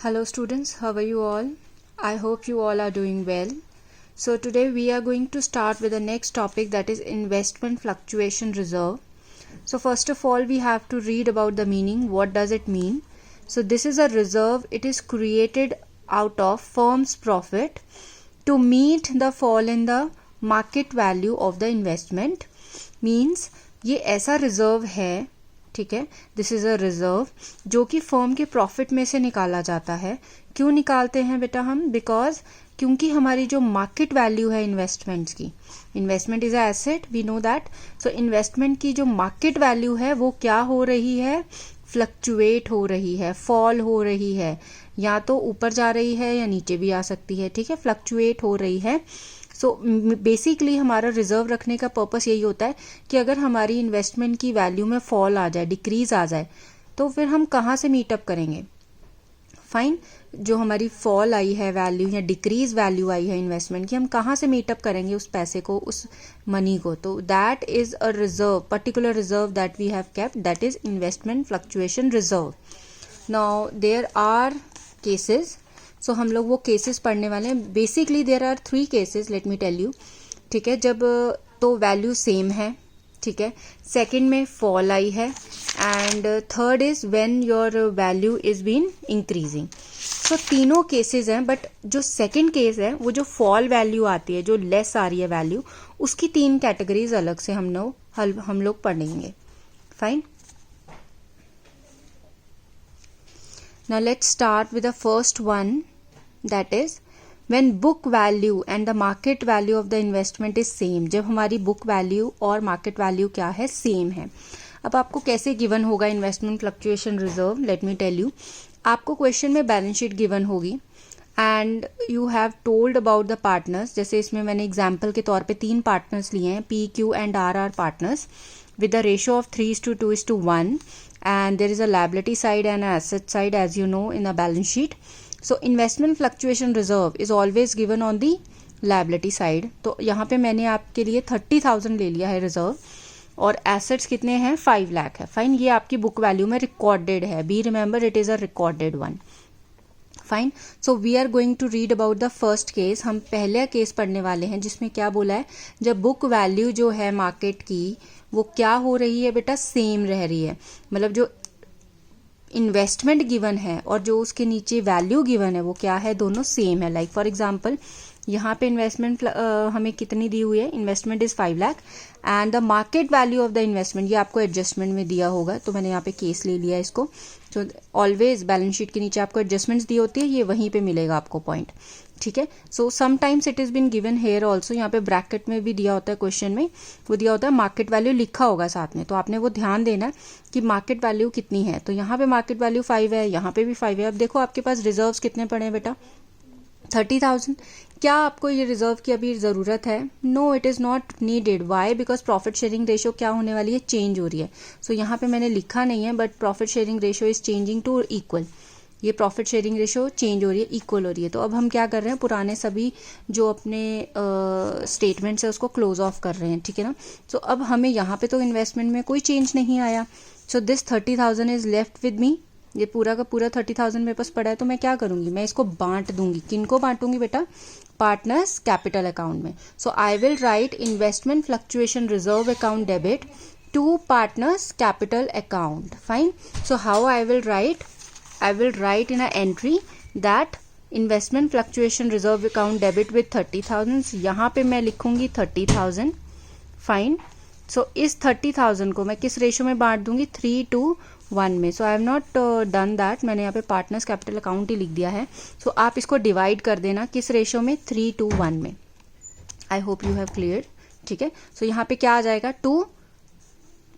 Hello students, how are you all? I hope you all are doing well. So today we are going to start with the next topic, that is investment fluctuation reserve. So first of all we have to read about the meaning. What does it mean? So this is a reserve. It is created out of firm's profit to meet the fall in the market value of the investment. Means ये ऐसा reserve है, ठीक है, this is a reserve जो कि firm के profit में से निकाला जाता है. क्यों निकालते हैं बेटा हम? बिकॉज क्योंकि हमारी जो मार्केट वैल्यू है इन्वेस्टमेंट्स की, investment is a asset, we know that. So investment की जो मार्केट वैल्यू है वो क्या हो रही है? फ्लक्चुएट हो रही है, फॉल हो रही है, या तो ऊपर जा रही है या नीचे भी आ सकती है, ठीक है, फ्लक्चुएट हो रही है. सो बेसिकली हमारा रिजर्व रखने का पर्पस यही होता है कि अगर हमारी इन्वेस्टमेंट की वैल्यू में फॉल आ जाए, डिक्रीज आ जाए, तो फिर हम कहाँ से मीटअप करेंगे? फाइन, जो हमारी फॉल आई है वैल्यू या डिक्रीज वैल्यू आई है इन्वेस्टमेंट की, हम कहाँ से मीटअप करेंगे उस पैसे को, उस मनी को? तो that is a reserve, particular reserve that we have kept, that is investment fluctuation reserve. Now there are cases. So हम लोग वो केसेस पढ़ने वाले हैं. Basically there are 3 cases, let me tell you, ठीक है. जब तो वैल्यू सेम है, ठीक है. सेकंड में फॉल आई है, and third is when your value is been increasing. So तीनों केसेस हैं, बट जो सेकंड केस है वो जो फॉल वैल्यू आती है, जो लेस आ रही है वैल्यू, उसकी 3 कैटेगरीज अलग से हम लोग पढ़ेंगे. Fine. Now let's start with the first one, that is when book value and the market value of the investment is same. जब हमारी book value और market value क्या है? सेम है. अब आपको कैसे गिवन होगा investment fluctuation reserve? Let me tell you. आपको क्वेश्चन में बैलेंस शीट गिवन होगी and you have told about the partners. जैसे इसमें मैंने एग्जाम्पल के तौर पे 3 पार्टनर्स लिए हैं, P Q and R R partners, with the ratio of 3:2:1, and there is a liability side and an asset side, as you know, in a balance sheet. So investment fluctuation reserve is always given on the liability side. तो यहाँ पे मैंने आपके लिए 30,000 ले लिया है reserve, और एसेट्स कितने हैं? 5 लाख है. फाइन, ये आपकी बुक वैल्यू में रिकॉर्डेड है. Be remember, it is a recorded one. Fine. So we are going to read about the first case. हम पहले केस पढ़ने वाले हैं जिसमें क्या बोला है, जब बुक वैल्यू जो है मार्केट की वो क्या हो रही है बेटा? सेम रह रही है. मतलब जो इन्वेस्टमेंट गिवन है और जो उसके नीचे वैल्यू गिवन है वो क्या है? दोनों सेम है. लाइक फॉर एग्जांपल यहाँ पे इन्वेस्टमेंट हमें कितनी दी हुई है? Investment is 5 lakh and the market value of the investment, ये आपको एडजस्टमेंट में दिया होगा, तो मैंने यहाँ पे केस ले लिया इसको. तो ऑलवेज बैलेंस शीट के नीचे आपको एडजस्टमेंट्स दी होती है, ये वहीं पे मिलेगा आपको पॉइंट, ठीक है. सो sometimes it is been given here also. यहाँ पे ब्रैकेट में भी दिया होता है, क्वेश्चन में वो दिया होता है, मार्केट वैल्यू लिखा होगा साथ में, तो आपने वो ध्यान देना कि मार्केट वैल्यू कितनी है. तो यहाँ पे मार्केट वैल्यू 5 है, यहाँ पे भी 5 है. अब देखो आपके पास रिजर्व्स कितने पड़े हैं बेटा? 30,000. क्या आपको ये रिजर्व की अभी जरूरत है? No, it is not needed. Why? Because profit sharing ratio क्या होने वाली है? चेंज हो रही है. सो यहाँ पे मैंने लिखा नहीं है, but profit sharing ratio is changing to equal. ये प्रॉफिट शेयरिंग रेशियो चेंज हो रही है, इक्वल हो रही है. तो अब हम क्या कर रहे हैं? पुराने सभी जो अपने स्टेटमेंट्स है उसको क्लोज ऑफ कर रहे हैं, ठीक है ना. सो अब हमें यहाँ पे तो इन्वेस्टमेंट में कोई चेंज नहीं आया. So this 30,000 is left with me. ये पूरा का पूरा 30,000 मेरे पास पड़ा है, तो मैं क्या करूंगी? मैं इसको बांट दूंगी. किनको बांटूंगी बेटा? पार्टनर्स कैपिटल अकाउंट में. So I will write investment fluctuation reserve account debit to partners capital account. Fine. So how I will write? I will write in an entry that investment fluctuation reserve account debit with 30,000. यहाँ पे मैं लिखूंगी 30,000. Fine. सो इस 30,000 को मैं किस ratio में बांट दूंगी? 3:1 में. So I have not done that. मैंने यहाँ पे पार्टनर्स कैपिटल अकाउंट ही लिख दिया है. सो आप इसको डिवाइड कर देना किस रेशो में? 3:1 में. I hope you have clear, ठीक है. सो यहाँ पे क्या आ जाएगा? 2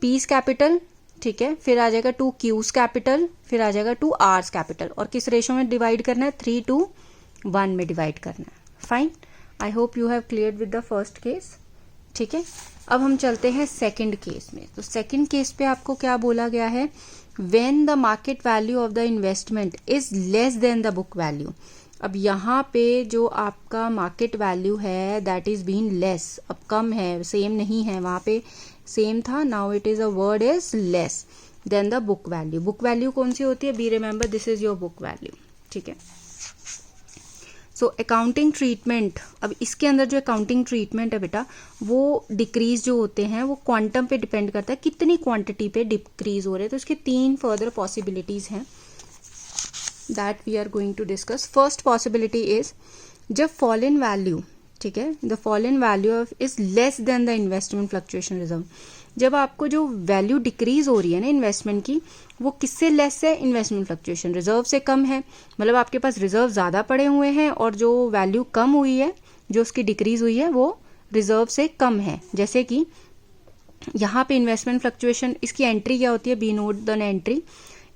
पीस कैपिटल, ठीक है, फिर आ जाएगा 2 क्यूज कैपिटल, फिर आ जाएगा 2 आर्स कैपिटल, और किस रेशो में डिवाइड करना है? 3:1 में डिवाइड करना है. Fine. I hope you have clear with the first case, ठीक है. अब हम चलते हैं सेकंड केस में. तो सेकंड केस पे आपको क्या बोला गया है? When the market value of the investment is less than the book value. अब यहाँ पे जो आपका मार्केट वैल्यू है दैट इज बीन लेस, अब कम है, सेम नहीं है. वहां पे सेम था, now it is a word is less than the book value. Book value कौन सी होती है? Be remember, this is your book value. ठीक है। सो अकाउंटिंग ट्रीटमेंट, अब इसके अंदर जो अकाउंटिंग ट्रीटमेंट है बेटा वो डिक्रीज जो होते हैं वो क्वांटम पे डिपेंड करता है, कितनी क्वांटिटी पे डिक्रीज हो रहे हैं। तो इसके 3 फर्दर पॉसिबिलिटीज हैं that we are going to discuss. First possibility is जब फॉल इन वैल्यू, ठीक है, the fall in value is less than the investment fluctuation reserve. जब आपको जो वैल्यू डिक्रीज हो रही है ना इन्वेस्टमेंट की, वो किससे लेस है, इन्वेस्टमेंट फ्लक्चुएशन रिजर्व से कम है। मतलब आपके पास रिजर्व ज़्यादा पड़े हुए हैं और जो वैल्यू कम हुई है, जो उसकी डिक्रीज हुई है वो रिजर्व से कम है। जैसे कि यहाँ पे इन्वेस्टमेंट फ्लक्चुएशन, इसकी एंट्री क्या होती है, be note the entry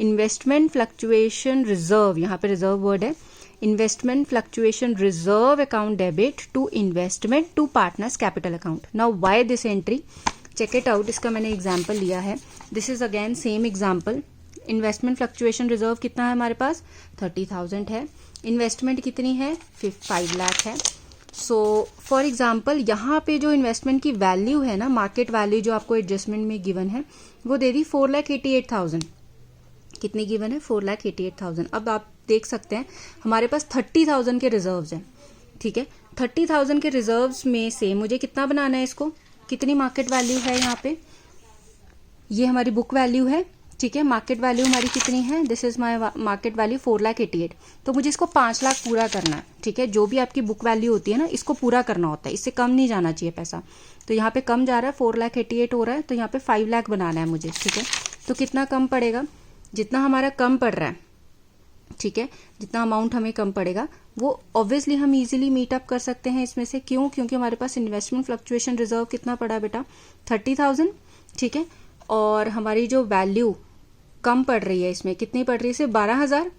investment fluctuation reserve, यहाँ पे रिजर्व वर्ड है, investment fluctuation reserve account debit to investment to partners capital account. Now why this entry, check it out. इसका मैंने एग्जाम्पल लिया है, this is again same example. Investment fluctuation reserve कितना है हमारे पास, 30,000 है। इन्वेस्टमेंट कितनी है, 5 लाख है। सो फॉर एग्जाम्पल यहाँ पे जो इन्वेस्टमेंट की वैल्यू है ना, मार्केट वैल्यू जो आपको एडजस्टमेंट में गिवन है वो दे दी 4,88,000। कितनी गिवन है, 4,88,000। अब आप देख सकते हैं हमारे पास 30,000 के रिजर्व्स हैं, ठीक है। 30,000 के रिजर्व्स में से मुझे कितना बनाना है, इसको कितनी मार्केट वैल्यू है, यहाँ पे ये हमारी बुक वैल्यू है, ठीक है। मार्केट वैल्यू हमारी कितनी है, this is my market value 4,88,000। तो मुझे इसको 5 लाख पूरा करना है, ठीक है। जो भी आपकी बुक वैल्यू होती है ना, इसको पूरा करना होता है, इससे कम नहीं जाना चाहिए पैसा। तो यहाँ पे कम जा रहा है, 4,88,000 हो रहा है, तो यहाँ पे 5 लाख बनाना है मुझे, ठीक है। तो कितना कम पड़ेगा, जितना हमारा कम पड़ रहा है, ठीक है, जितना अमाउंट हमें कम पड़ेगा वो ऑब्वियसली हम इजीली मीट अप कर सकते हैं इसमें से। क्यों, क्योंकि हमारे पास इन्वेस्टमेंट फ्लक्चुएशन रिजर्व कितना पड़ा बेटा, 30,000, ठीक है। और हमारी जो वैल्यू कम पड़ रही है इसमें कितनी पड़ रही है, सिर्फ 12,000,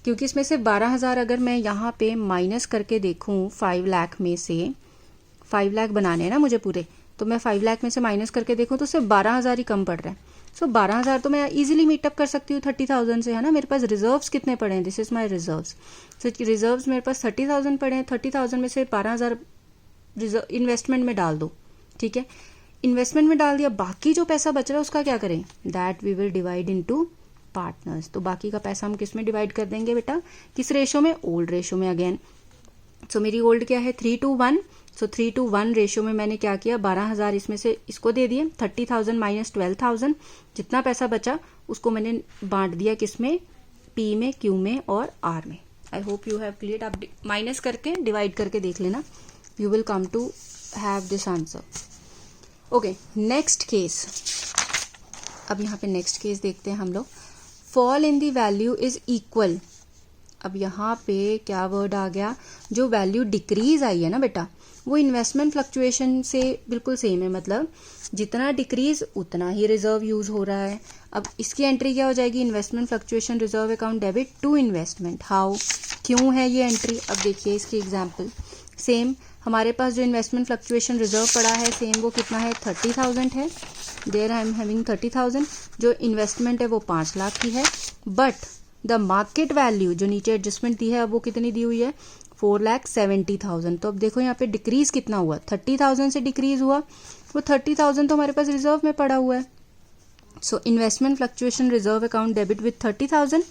क्योंकि इसमें से 12,000 अगर मैं यहाँ पे माइनस करके देखूँ 5 लाख में से, 5 लाख बनाने हैं ना मुझे पूरे, तो मैं 5 लाख में से माइनस करके देखूँ तो सिर्फ 12,000 ही कम पड़ रहा है। सो 12,000 तो मैं इजीली मीटअप कर सकती हूँ 30,000 से, है ना। मेरे पास रिजर्व्स कितने पड़े हैं, this is my reserves. So reserves मेरे पास 30,000 पड़े हैं, 30,000 में से 12,000 इन्वेस्टमेंट में डाल दो, ठीक है। इन्वेस्टमेंट में डाल दिया, बाकी जो पैसा बच रहा है उसका क्या करें, that we will divide into partners. तो बाकी का पैसा हम किस में डिवाइड कर देंगे बेटा, किस रेशो में, ओल्ड रेशो में अगेन। सो मेरी ओल्ड क्या है, 3:1। सो 3:1 रेशियो में मैंने क्या किया, 12,000 इसमें से इसको दे दिए, 30,000 माइनस 12,000, जितना पैसा बचा उसको मैंने बांट दिया किसमें, पी में, क्यू में और आर में। I hope you have clear. आप माइनस करके डिवाइड करके देख लेना, you will come to have this answer. Okay, next case. अब यहाँ पे नेक्स्ट केस देखते हैं हम लोग। Fall in the value is equal. अब यहाँ पे क्या वर्ड आ गया, जो वैल्यू डिक्रीज आई है ना बेटा, वो इन्वेस्टमेंट फ्लक्चुएशन से बिल्कुल सेम है, मतलब जितना डिक्रीज उतना ही रिजर्व यूज हो रहा है। अब इसकी एंट्री क्या हो जाएगी, investment fluctuation reserve account debit to investment. How, क्यों है ये एंट्री, अब देखिए इसकी एग्जांपल। सेम हमारे पास जो इन्वेस्टमेंट फ्लक्चुएशन रिजर्व पड़ा है सेम वो कितना है, 30,000 है। There I am having 30,000। जो इन्वेस्टमेंट है वो 5 लाख की है, बट द मार्केट वैल्यू जो नीचे एडजस्टमेंट दी है अब वो कितनी दी हुई है, 4,70,000। तो अब देखो यहाँ पे डिक्रीज कितना हुआ, 30,000 से डिक्रीज हुआ, वो 30,000 तो हमारे पास रिजर्व में पड़ा हुआ है। So investment fluctuation reserve account debit with 30,000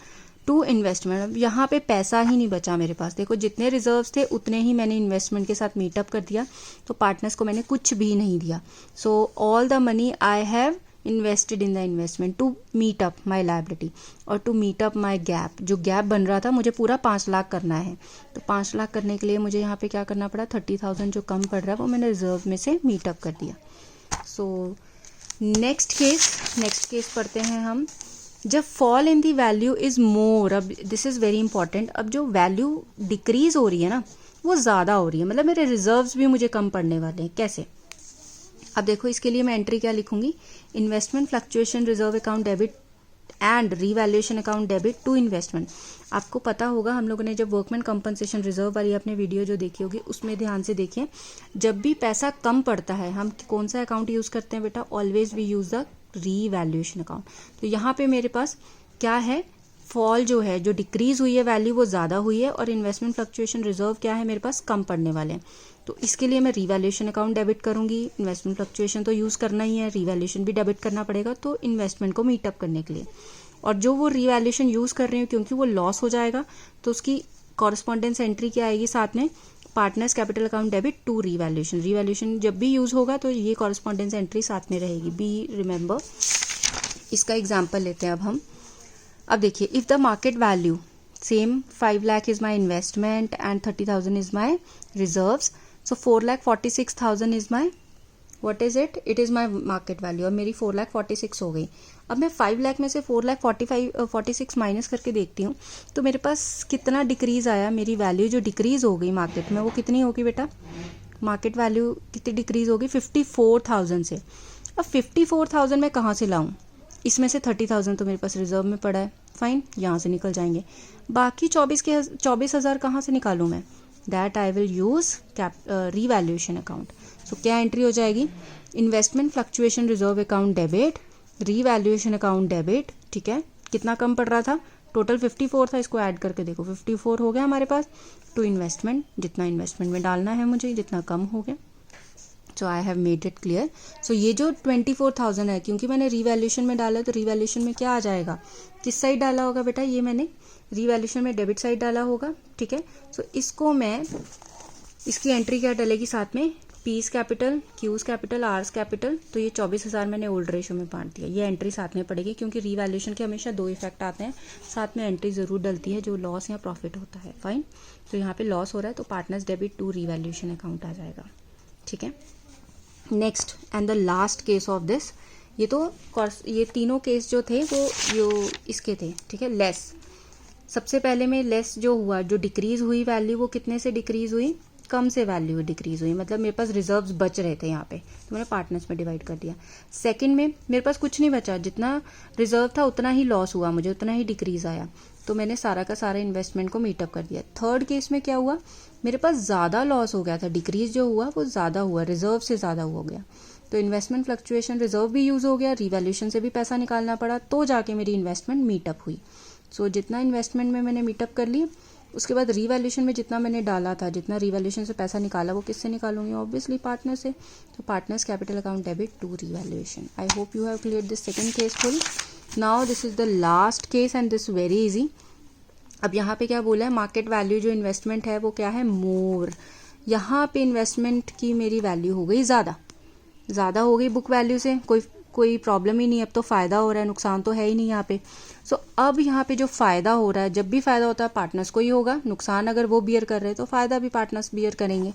to investment. अब यहाँ पे पैसा ही नहीं बचा मेरे पास, देखो जितने रिजर्व्स थे उतने ही मैंने इन्वेस्टमेंट के साथ मीटअप कर दिया, तो पार्टनर्स को मैंने कुछ भी नहीं दिया। So all the money I have invested in the investment to meet up my liability और to meet up my gap. जो गैप बन रहा था मुझे पूरा 5 लाख करना है, तो 5 लाख करने के लिए मुझे यहाँ पे क्या करना पड़ा, 30,000 जो कम पड़ रहा है वो मैंने रिजर्व में से मीट अप कर दिया। सो नेक्स्ट केस पढ़ते हैं हम। जब fall in the value is more, अब दिस इज वेरी इंपॉर्टेंट, अब जो वैल्यू डिक्रीज हो रही है ना वो ज़्यादा हो रही है, मतलब मेरे रिजर्व्स भी मुझे कम पड़ने वाले हैं। कैसे, अब देखो इसके लिए मैं एंट्री क्या लिखूंगी, investment fluctuation reserve account debit and revaluation account debit to investment. आपको पता होगा हम लोगों ने जब वर्कमैन कंपनसेशन रिजर्व वाली अपने वीडियो जो देखी होगी उसमें ध्यान से देखिए, जब भी पैसा कम पड़ता है हम कौन सा अकाउंट यूज करते हैं बेटा, always we use the revaluation account. तो यहाँ पे मेरे पास क्या है, फॉल जो है, जो डिक्रीज हुई है वैल्यू वो ज़्यादा हुई है, और इन्वेस्टमेंट फ्लक्चुएशन रिजर्व क्या है मेरे पास, कम पड़ने वाले हैं। तो इसके लिए मैं रीवैल्यूएशन अकाउंट डेबिट करूंगी, इन्वेस्टमेंट फ्लक्चुएशन तो यूज़ करना ही है, रीवैल्यूएशन भी डेबिट करना पड़ेगा, तो इन्वेस्टमेंट को मीटअप करने के लिए। और जो वो रीवैल्यूएशन यूज़ कर रही हूँ क्योंकि वो लॉस हो जाएगा तो उसकी कॉरस्पॉन्डेंस एंट्री क्या आएगी साथ में, partners capital account debit to revaluation. Revaluation जब भी यूज़ होगा तो ये कॉरस्पॉन्डेंस एंट्री साथ में रहेगी, बी रिमेंबर। इसका एग्जाम्पल लेते हैं अब देखिए, if the market value same 5 lakh is my investment and 30,000 is my reserves, so 4,46,000 is my what is it is my market value. अब मेरी 4,46,000 हो गई। अब मैं 5 लाख में से 4,46,000 माइनस करके देखती हूँ तो मेरे पास कितना डिक्रीज़ आया, मेरी वैल्यू जो डिक्रीज़ हो गई मार्केट में वो कितनी होगी बेटा, मार्केट वैल्यू कितनी डिक्रीज़ होगी 54,000 से। अब 54,000 मैं कहाँ से लाऊं, इसमें से 30,000 तो मेरे पास रिजर्व में पड़ा है, फाइन, यहाँ से निकल जाएंगे। बाकी 24,000 कहाँ से निकालूँ मैं, that I will use revaluation account. So क्या एंट्री हो जाएगी, investment fluctuation reserve account debit, revaluation account debit, ठीक है। कितना कम पड़ रहा था, टोटल 54 था, इसको ऐड करके देखो 54 हो गया हमारे पास, टू इन्वेस्टमेंट, जितना इन्वेस्टमेंट में डालना है मुझे जितना कम हो गया। So I have made it clear. So ये जो 24,000 है क्योंकि मैंने रीवैल्यूएशन में डाला तो रीवैल्यूएशन में क्या आ जाएगा, किस साइड डाला होगा बेटा, ये मैंने रीवैल्यूएशन में डेबिट साइड डाला होगा, ठीक है। सो इसको मैं, इसकी एंट्री क्या डलेगी साथ में, P's capital, Q's capital, R's capital, तो ये 24,000 मैंने ओल्ड रेशो में बांट दिया, ये एंट्री साथ में पड़ेगी क्योंकि रीवैल्यूएशन के हमेशा 2 इफेक्ट आते हैं, साथ में एंट्री जरूर डलती है जो लॉस या प्रॉफिट होता है, फाइन। तो यहाँ पे लॉस हो रहा है तो partners debit to revaluation account आ जाएगा, ठीक है। Next and the last case of this, ये तीनों केस जो थे वो इसके थे, ठीक है, लेस। सबसे पहले में लेस जो हुआ, जो डिक्रीज हुई वैल्यू, वो कितने से डिक्रीज हुई, कम से वैल्यू डिक्रीज हुई, मतलब मेरे पास रिजर्व्स बच रहे थे यहाँ पे तो मैंने पार्टनर्स में डिवाइड कर दिया। सेकंड में मेरे पास कुछ नहीं बचा, जितना रिजर्व था उतना ही लॉस हुआ मुझे, उतना ही डिक्रीज आया, तो मैंने सारा का सारा इन्वेस्टमेंट को मीटअप कर दिया। थर्ड केस में क्या हुआ, मेरे पास ज़्यादा लॉस हो गया था, डिक्रीज जो हुआ वो ज़्यादा हुआ, रिजर्व से ज़्यादा हो गया, तो इन्वेस्टमेंट फ्लक्चुएशन रिजर्व भी यूज़ हो गया, रिवैल्यूएशन से भी पैसा निकालना पड़ा, तो जाके मेरी इन्वेस्टमेंट मीटअप हुई। सो जितना इन्वेस्टमेंट में मैंने मीटअप कर ली, उसके बाद रीवैल्यूएशन में जितना मैंने डाला था, जितना रीवैल्यूएशन से पैसा निकाला, वो किससे निकालूंगी, ऑब्वियसली पार्टनर से, तो partners capital account debit to revaluation. I hope you have clear this second case full. Now this is the last case and this very easy. अब यहाँ पे क्या बोला है, मार्केट वैल्यू जो इन्वेस्टमेंट है वो क्या है, मोर। यहाँ पे इन्वेस्टमेंट की मेरी वैल्यू हो गई ज़्यादा हो गई बुक वैल्यू से, कोई प्रॉब्लम ही नहीं, अब तो फ़ायदा हो रहा है, नुकसान तो है ही नहीं यहाँ पे। सो अब यहाँ पे जो फ़ायदा हो रहा है, जब भी फ़ायदा होता है पार्टनर्स को ही होगा, नुकसान अगर वो बियर कर रहे हैं तो फ़ायदा भी पार्टनर्स बियर करेंगे।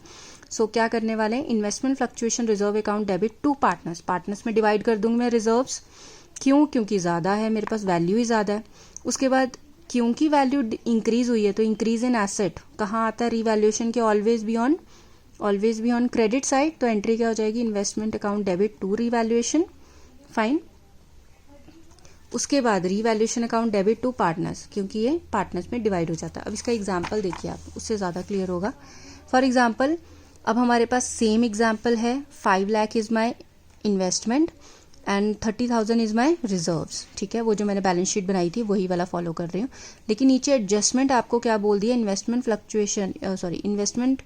सो क्या करने वाले हैं, investment fluctuation reserve account debit to partners में डिवाइड कर दूंगी मैं रिजर्व्स, क्योंकि ज़्यादा है मेरे पास, वैल्यू ही ज़्यादा है। उसके बाद क्योंकि वैल्यू इंक्रीज हुई है तो इंक्रीज इन एसेट कहाँ आता है, रीवैल्यूएशन के always be on credit side, तो एंट्री क्या हो जाएगी, investment account debit to revaluation, fine. उसके बाद revaluation account debit to partners, क्योंकि ये पार्टनर्स में डिवाइड हो जाता है। अब इसका एग्जाम्पल देखिए आप, उससे ज़्यादा क्लियर होगा। फॉर एग्जाम्पल, अब हमारे पास सेम एग्जाम्पल है, 5 lakh is my investment and 30,000 is my reserves, ठीक है, वो जो मैंने बैलेंस शीट बनाई थी वही वाला फॉलो कर रही हूँ। लेकिन नीचे एडजस्टमेंट आपको क्या बोल दिया, investment fluctuation, investment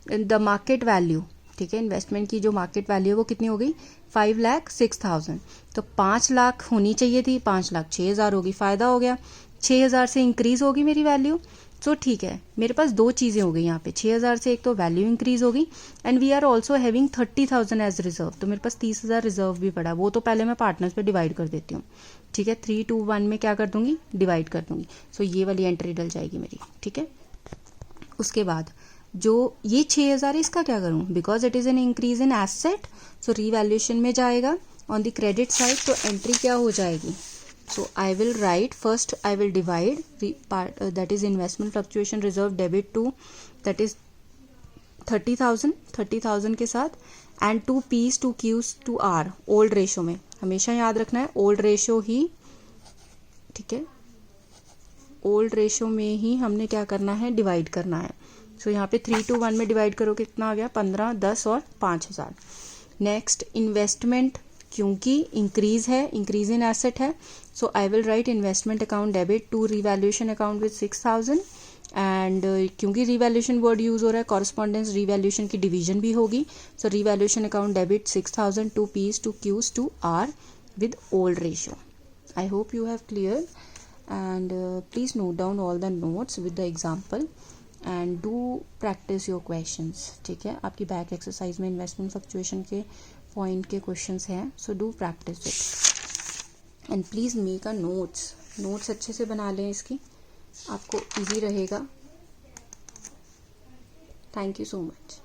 the market value, ठीक है, इन्वेस्टमेंट की जो मार्केट वैल्यू है वो कितनी हो गई, 5,06,000, तो 5 लाख होनी चाहिए थी, 5,06,000 होगी, फ़ायदा हो गया, 6,000 से इंक्रीज होगी मेरी वैल्यू। सो ठीक है, मेरे पास दो चीज़ें हो गई यहाँ पे, 6,000 से एक तो वैल्यू इंक्रीज होगी and we are also having 30,000 as reserve, तो मेरे पास 30,000 रिजर्व भी पड़ा, वो तो पहले मैं पार्टनर्स पे डिवाइड कर देती हूँ, ठीक है, 3 to 1 में क्या कर दूंगी, डिवाइड कर दूंगी। सो ये वाली एंट्री डल जाएगी मेरी, ठीक है। उसके बाद जो ये 6,000 इसका क्या करूँ, because it is an increase in asset, so revaluation में जाएगा ऑन द क्रेडिट साइड, तो एंट्री क्या हो जाएगी, so I will write first, I will divide that is investment fluctuation reserve debit to, that is 30,000 के साथ and 2 P's 2 Q's 2 R old ratio में, हमेशा याद रखना है ओल्ड रेशो ही, ठीक है, ओल्ड रेशो में ही हमने क्या करना है, डिवाइड करना है। सो यहाँ पे 3 to 1 में डिवाइड करो कितना आ गया, 15, 10 और 5,000। नेक्स्ट इन्वेस्टमेंट, क्योंकि इंक्रीज है, इंक्रीज इन एसेट है, so I will write investment account debit to revaluation account with 6,000 and क्योंकि रीवैल्यूएशन वर्ड यूज हो रहा है, कॉरस्पॉन्डेंस रीवैल्यूएशन की डिवीजन भी होगी, so revaluation account debit 6,000 2 P's 2 Q's 2 R with old ratio. I hope you have cleared, and please note down all the notes with the example and do practice your questions. ठीक है, आपकी back exercise में investment fluctuation के point के questions हैं, so do practice it and please make a notes अच्छे से बना लें, इसकी आपको इजी रहेगा. Thank you so much.